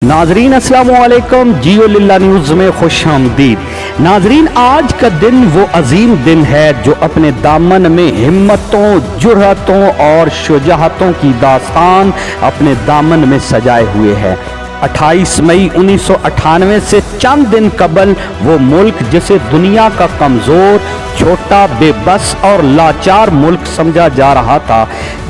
नाजरीन अस्सलाम वालेकुम, जियो लिल्ला न्यूज़ में खुश आमदीद। नाजरीन, आज का दिन वो अजीम दिन है जो अपने दामन में हिम्मतों, जुर्रतों और शुजाअतों की दास्तान अपने दामन में सजाए हुए है। 28 मई 1998 से चंद दिन कबल वो मुल्क जिसे दुनिया का कमज़ोर, छोटा, बेबस और लाचार मुल्क समझा जा रहा था,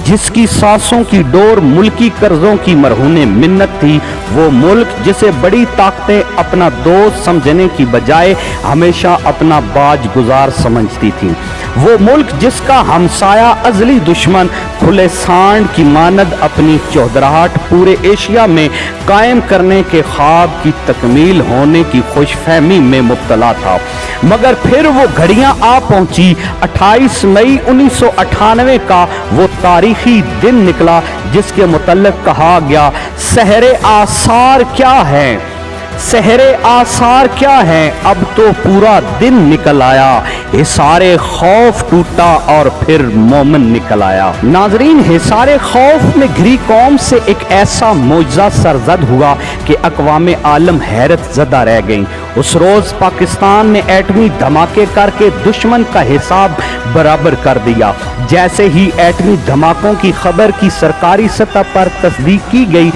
जिसकी सांसों की डोर मुल्की कर्जों की मरहूने मिन्नत थी, वो मुल्क जिसे बड़ी ताकतें अपना दोस्त समझने की बजाय हमेशा अपना बाज गुजार समझती थी, वो मुल्क जिसका हमसाया अजली दुश्मन खुले सांड की मानद अपनी चौधराहट पूरे एशिया में कायम करने के ख्वाब की तकमील होने की खुशफहमी में मुब्तला था। मगर फिर वो घड़ियां आ पहुंची। 28 मई 1998 का वो तारीखी दिन निकला जिसके मुतल्लिक कहा गया, सहरे आसार क्या है, सहरे आसार क्या है, अब तो पूरा दिन निकल आया, हिसारे खौफ टूटा और फिर मोमिन निकल आया। नाजरीन, हिसारे खौफ में घिरी कौम से एक ऐसा मौजज़ा सरजद हुआ कि अक़वाम आलम हैरत ज़दा रह गई। उस रोज़ पाकिस्तान ने एटमी धमाके करके दुश्मन का हिसाब बराबर कर दिया। जैसे ही एटमी धमाकों की खबर की सरकारी सतह पर तस्दीक की गई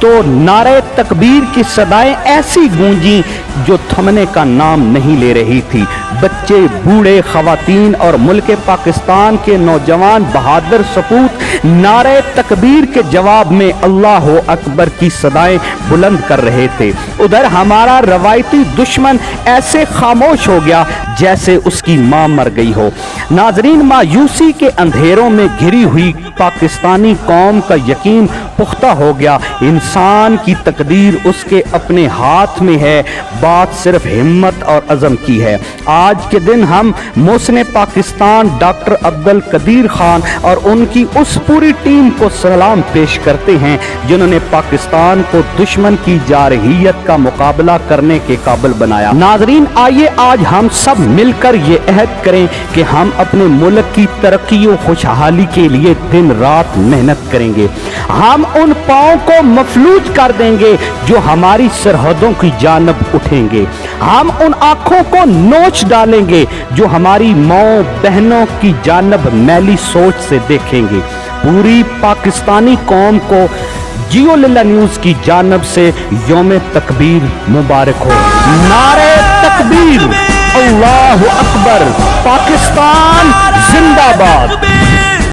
तो नारे तकबीर की सदाएं ऐसी गूंजी जो थमने का नाम नहीं ले रही थी। बच्चे, बूढ़े, खवातीन और मुल्क पाकिस्तान के नौजवान बहादुर सपूत नारे तकबीर के जवाब में अल्लाह अकबर की सदाएं बुलंद कर रहे थे। उधर हमारा रवायती दुश्मन ऐसे खामोश हो गया जैसे उसकी मां मर गई हो। नाजरीन, मायूसी के अंधेरों में घिरी हुई पाकिस्तानी कौम का यकीन पुख्ता हो गया, इंसान की तकदीर उसके अपने हाथ में है, बात सिर्फ हिम्मत और अज़म की है। आज के दिन हम मोहसिन पाकिस्तान डॉक्टर अब्दुल कदीर खान और उनकी उस पूरी टीम को सलाम पेश करते हैं जिन्होंने पाकिस्तान को दुश्मन की जारहियत का मुकाबला करने के काबिल बनाया। नाजरीन, आइए आज हम सब मिलकर ये अहद करें कि हम अपने मुल्क की तरक्की और खुशहाली के लिए दिन रात मेहनत करेंगे। हम उन पाँव को मफलूज कर देंगे जो हमारी सरहदों की जानब उठेंगे। हम उन आंखों को नोच डालेंगे जो हमारी माँ बहनों की जानब मैली सोच से देखेंगे। पूरी पाकिस्तानी कौम को जियो लिल्ला न्यूज़ की जानब से यौम तकबीर मुबारक हो। नारे तकबीर, अल्लाहु अकबर, पाकिस्तान जिंदाबाद।